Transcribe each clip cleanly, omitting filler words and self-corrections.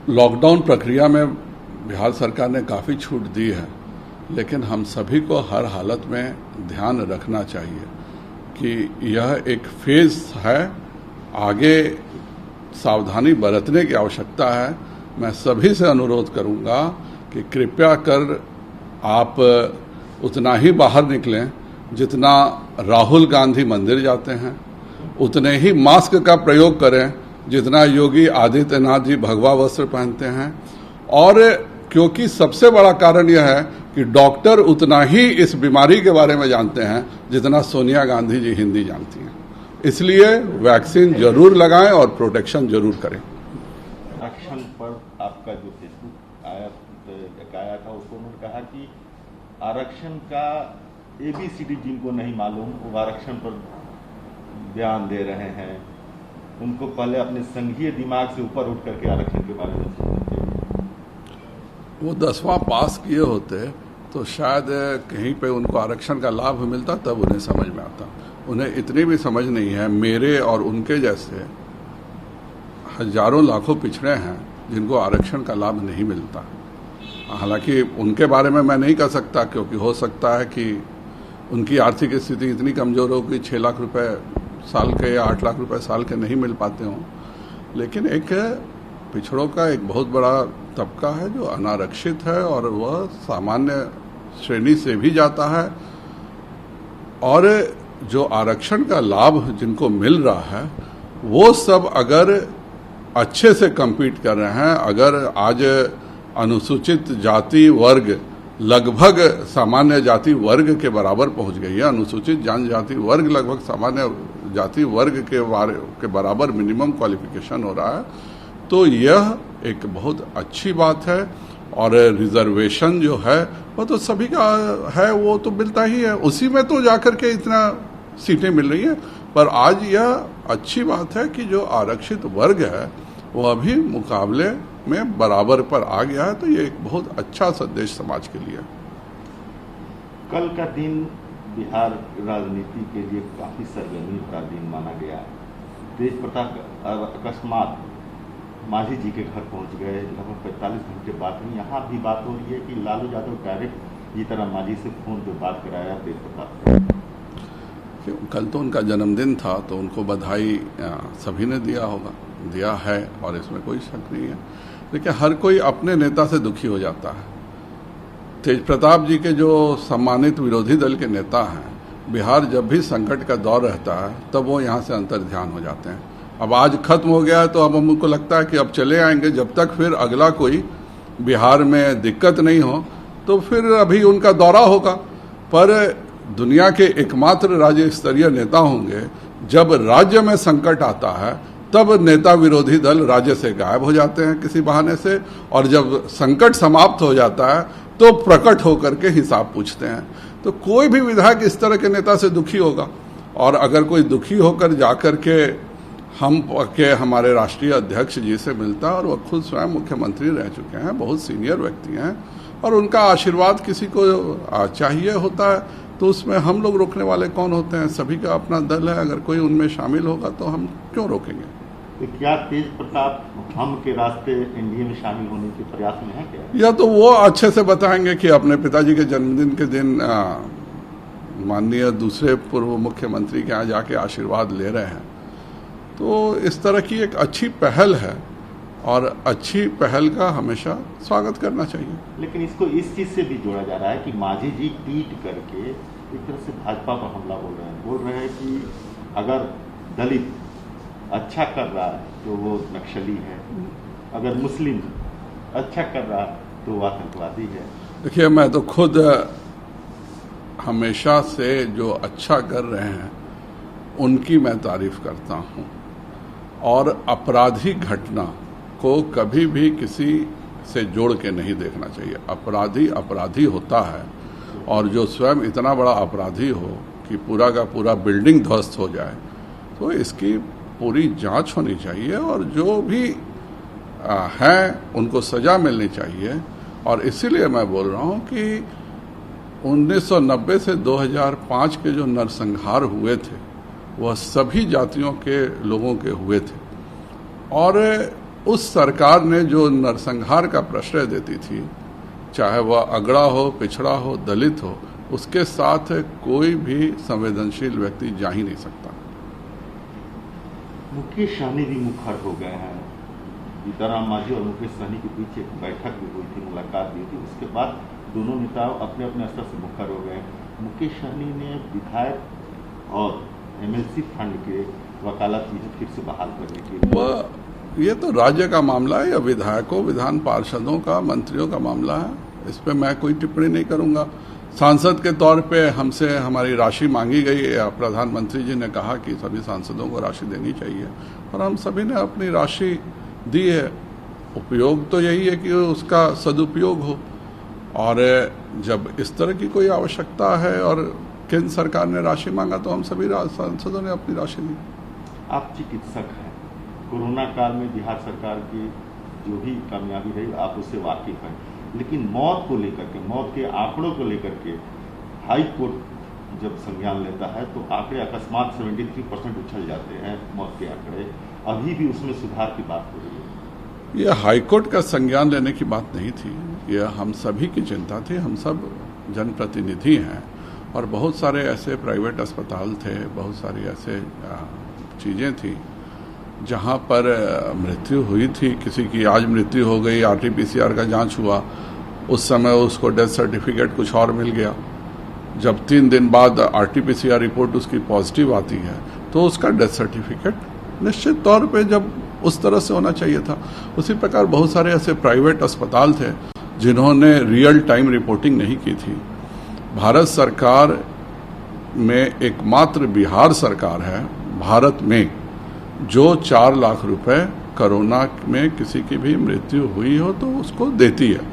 Lockdown प्रक्रिया में बिहार सरकार ने काफ़ी छूट दी है, लेकिन हम सभी को हर हालत में ध्यान रखना चाहिए कि यह एक फेज है, आगे सावधानी बरतने की आवश्यकता है। मैं सभी से अनुरोध करूंगा कि कृपया कर आप उतना ही बाहर निकलें जितना राहुल गांधी मंदिर जाते हैं, उतने ही मास्क का प्रयोग करें जितना योगी आदित्यनाथ जी भगवा वस्त्र पहनते हैं, और क्योंकि सबसे बड़ा कारण यह है कि डॉक्टर उतना ही इस बीमारी के बारे में जानते हैं जितना सोनिया गांधी जी हिंदी जानती हैं। इसलिए वैक्सीन जरूर लगाएं और प्रोटेक्शन जरूर करें। आरक्षण पर आपका जो फेसबुक आया था उसको उन्होंने कहा कि आरक्षण का ABCD जिनको नहीं मालूम वो आरक्षण पर बयान दे रहे हैं, उनको पहले अपने संघीय दिमाग से ऊपर उठ करके आरक्षण के बारे में सोचना चाहिए। वो 10वां पास किए होते तो शायद कहीं पे उनको आरक्षण का लाभ मिलता, तब उन्हें समझ में आता। उन्हें इतनी भी समझ नहीं है। मेरे और उनके जैसे हजारों लाखों पिछड़े हैं जिनको आरक्षण का लाभ नहीं मिलता। हालांकि उनके बारे में मैं नहीं कह सकता, क्योंकि हो सकता है कि उनकी आर्थिक स्थिति इतनी कमजोर हो कि 6 लाख रुपए साल के या 8 लाख रुपए साल के नहीं मिल पाते हों, लेकिन एक पिछड़ों का एक बहुत बड़ा तबका है जो अनारक्षित है और वह सामान्य श्रेणी से भी जाता है। और जो आरक्षण का लाभ जिनको मिल रहा है वो सब अगर अच्छे से compete कर रहे हैं, अगर आज अनुसूचित जाति वर्ग लगभग सामान्य जाति वर्ग के बराबर पहुंच गई है, अनुसूचित जनजाति वर्ग लगभग सामान्य जाति वर्ग के बराबर मिनिमम क्वालिफिकेशन हो रहा है, तो यह एक बहुत अच्छी बात है। और रिजर्वेशन जो है वो तो सभी का है, वो तो मिलता ही है, उसी में तो जाकर के इतना सीटें मिल रही हैं। पर आज यह अच्छी बात है कि जो आरक्षित वर्ग है वो अभी मुकाबले में बराबर पर आ गया है, तो ये एक बहुत अच्छा संदेश समाज के लिए। कल का दिन बिहार राजनीति के लिए काफी सरगर्मी का दिन माना गया। तेज प्रताप अकस्मात मांझी जी के घर पहुंच गए, लगभग 45 घंटे बाद में यहाँ भी बात हो रही है कि लालू यादव डायरेक्ट जीतन मांझी से फोन पे बात कराया तेज प्रताप। कल तो उनका जन्मदिन था, तो उनको बधाई सभी ने दिया है और इसमें कोई शक नहीं है। लेकिन हर कोई अपने नेता से दुखी हो जाता है। तेज प्रताप जी के जो सम्मानित विरोधी दल के नेता हैं, बिहार जब भी संकट का दौर रहता है तब वो यहाँ से अंतर्ध्यान हो जाते हैं। अब आज खत्म हो गया है तो अब हमको लगता है कि अब चले आएंगे, जब तक फिर अगला कोई बिहार में दिक्कत नहीं हो तो फिर अभी उनका दौरा होगा। पर दुनिया के एकमात्र राज्य स्तरीय नेता होंगे, जब राज्य में संकट आता है तब नेता विरोधी दल राज्य से गायब हो जाते हैं किसी बहाने से, और जब संकट समाप्त हो जाता है तो प्रकट होकर के हिसाब पूछते हैं। तो कोई भी विधायक इस तरह के नेता से दुखी होगा, और अगर कोई दुखी होकर जाकर के हमारे राष्ट्रीय अध्यक्ष जी से मिलता, और वह खुद स्वयं मुख्यमंत्री रह चुके हैं, बहुत सीनियर व्यक्ति हैं, और उनका आशीर्वाद किसी को चाहिए होता है, तो उसमें हम लोग रोकने वाले कौन होते हैं? सभी का अपना दल है, अगर कोई उनमें शामिल होगा तो हम क्यों रोकेंगे? तो क्या तेज प्रताप हम के रास्ते एनडीए में शामिल होने के प्रयास में है क्या? या तो वो अच्छे से बताएंगे कि अपने पिताजी के जन्मदिन के दिन माननीय दूसरे पूर्व मुख्यमंत्री के यहाँ जाके आशीर्वाद ले रहे हैं। तो इस तरह की एक अच्छी पहल है और अच्छी पहल का हमेशा स्वागत करना चाहिए। लेकिन इसको इस चीज से भी जोड़ा जा रहा है कि मांझी जी ट्वीट करके एक तरह से भाजपा पर हमला बोल रहे हैं कि अगर दलित अच्छा कर रहा है तो वो नक्सली है, अगर मुस्लिम अच्छा कर रहा है तो वो आतंकवादी है। देखिए, मैं तो खुद हमेशा से जो अच्छा कर रहे हैं उनकी मैं तारीफ करता हूं, और अपराधी घटना को कभी भी किसी से जोड़ के नहीं देखना चाहिए। अपराधी अपराधी होता है, और जो स्वयं इतना बड़ा अपराधी हो कि पूरा का पूरा बिल्डिंग ध्वस्त हो जाए, तो इसकी पूरी जांच होनी चाहिए, और जो भी हैं उनको सजा मिलनी चाहिए। और इसीलिए मैं बोल रहा हूं कि 1990 से 2005 के जो नरसंहार हुए थे वह सभी जातियों के लोगों के हुए थे, और उस सरकार ने जो नरसंहार का प्रश्रय देती थी, चाहे वह अगड़ा हो, पिछड़ा हो, दलित हो, उसके साथ कोई भी संवेदनशील व्यक्ति जा ही नहीं सकता। मुकेश सहनी भी मुखर हो गए हैं। सीताराम मांझी और मुकेश सहनी के बीच एक बैठक भी हुई थी, मुलाकात भी हुई थी, उसके बाद दोनों नेता अपने अपने स्तर से मुखर हो गए। मुकेश सहनी ने विधायक और एमएलसी फंड के वकालत की फिर से बहाल करने के लिए, ये तो राज्य का मामला है या विधायकों, विधान पार्षदों का, मंत्रियों का मामला है। इस पे मैं कोई टिप्पणी नहीं करूंगा। सांसद के तौर पे हमसे हमारी राशि मांगी गई, प्रधानमंत्री जी ने कहा कि सभी सांसदों को राशि देनी चाहिए और हम सभी ने अपनी राशि दी है। उपयोग तो यही है कि उसका सदुपयोग हो, और जब इस तरह की कोई आवश्यकता है और केंद्र सरकार ने राशि मांगा तो हम सभी सांसदों ने अपनी राशि दी। आप चिकित्सक हैं, कोरोना काल में बिहार सरकार की जो भी कामयाबी रही आप उससे वाकिफ हैं, लेकिन मौत को लेकर के, मौत के आंकड़ों को लेकर के हाई कोर्ट जब संज्ञान लेता है तो आंकड़े अकस्मात 73% उछल जाते हैं मौत के आंकड़े। अभी भी उसमें सुधार की बात हो रही है। यह हाईकोर्ट का संज्ञान लेने की बात नहीं थी, यह हम सभी की चिंता थी। हम सब जनप्रतिनिधि हैं और बहुत सारे ऐसे प्राइवेट अस्पताल थे, बहुत सारी ऐसे चीज़ें थी जहां पर मृत्यु हुई थी। किसी की आज मृत्यु हो गई, आरटीपीसीआर का जांच हुआ, उस समय उसको डेथ सर्टिफिकेट कुछ और मिल गया। जब 3 दिन बाद आरटीपीसीआर रिपोर्ट उसकी पॉजिटिव आती है तो उसका डेथ सर्टिफिकेट निश्चित तौर पे जब उस तरह से होना चाहिए था। उसी प्रकार बहुत सारे ऐसे प्राइवेट अस्पताल थे जिन्होंने रियल टाइम रिपोर्टिंग नहीं की थी। भारत सरकार में एकमात्र बिहार सरकार है भारत में जो 4 लाख रुपए कोरोना में किसी की भी मृत्यु हुई हो तो उसको देती है।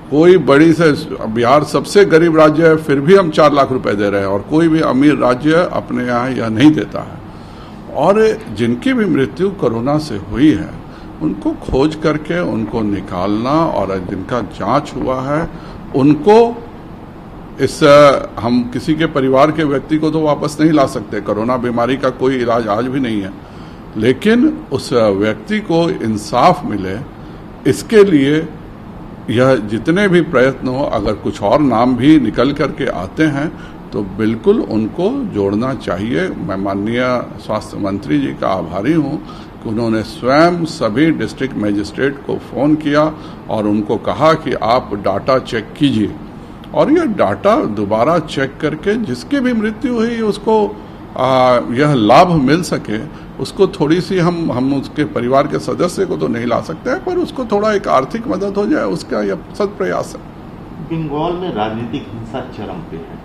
कोई बड़ी से, बिहार सबसे गरीब राज्य है फिर भी हम 4 लाख रुपए दे रहे हैं, और कोई भी अमीर राज्य अपने यहाँ यह नहीं देता है। और जिनकी भी मृत्यु कोरोना से हुई है उनको खोज करके उनको निकालना, और जिनका जांच हुआ है उनको हम किसी के परिवार के व्यक्ति को तो वापस नहीं ला सकते, कोरोना बीमारी का कोई इलाज आज भी नहीं है, लेकिन उस व्यक्ति को इंसाफ मिले इसके लिए यह जितने भी प्रयत्न हो, अगर कुछ और नाम भी निकल करके आते हैं तो बिल्कुल उनको जोड़ना चाहिए। मैं माननीय स्वास्थ्य मंत्री जी का आभारी हूं कि उन्होंने स्वयं सभी डिस्ट्रिक्ट मजिस्ट्रेट को फोन किया और उनको कहा कि आप डाटा चेक कीजिए, और यह डाटा दोबारा चेक करके जिसकी भी मृत्यु हुई उसको यह लाभ मिल सके। उसको थोड़ी सी हम उसके परिवार के सदस्य को तो नहीं ला सकते हैं, पर उसको थोड़ा एक आर्थिक मदद हो जाए, उसका यह सद प्रयास है। बंगाल में राजनीतिक हिंसा चरम पे है।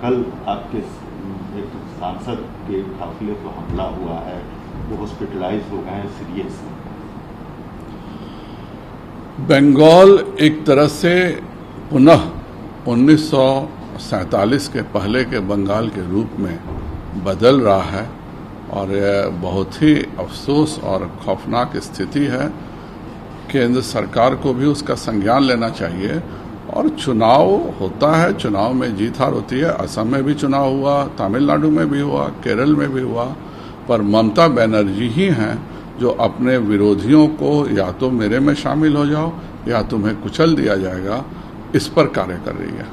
कल आपके एक सांसद के काफिले पर हमला हुआ है, वो हॉस्पिटलाइज हो गए हैं सीरियस। बंगाल एक तरह से पुनः 1947 के पहले के बंगाल के रूप में बदल रहा है, और यह बहुत ही अफसोस और खौफनाक स्थिति है। केंद्र सरकार को भी उसका संज्ञान लेना चाहिए। और चुनाव होता है, चुनाव में जीत हार होती है। असम में भी चुनाव हुआ, तमिलनाडु में भी हुआ, केरल में भी हुआ, पर ममता बनर्जी ही हैं जो अपने विरोधियों को या तो मेरे में शामिल हो जाओ या तुम्हें कुचल दिया जाएगा, इस पर कार्य कर रही है।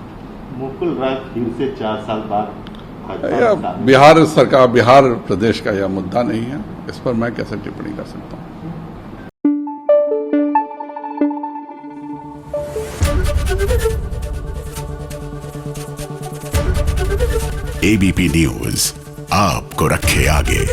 मुकुल राय फिर से 4 साल बाद बिहार सरकार, बिहार प्रदेश का यह मुद्दा नहीं है, इस पर मैं कैसे टिप्पणी कर सकता हूँ। एबीपी न्यूज आपको रखे आगे।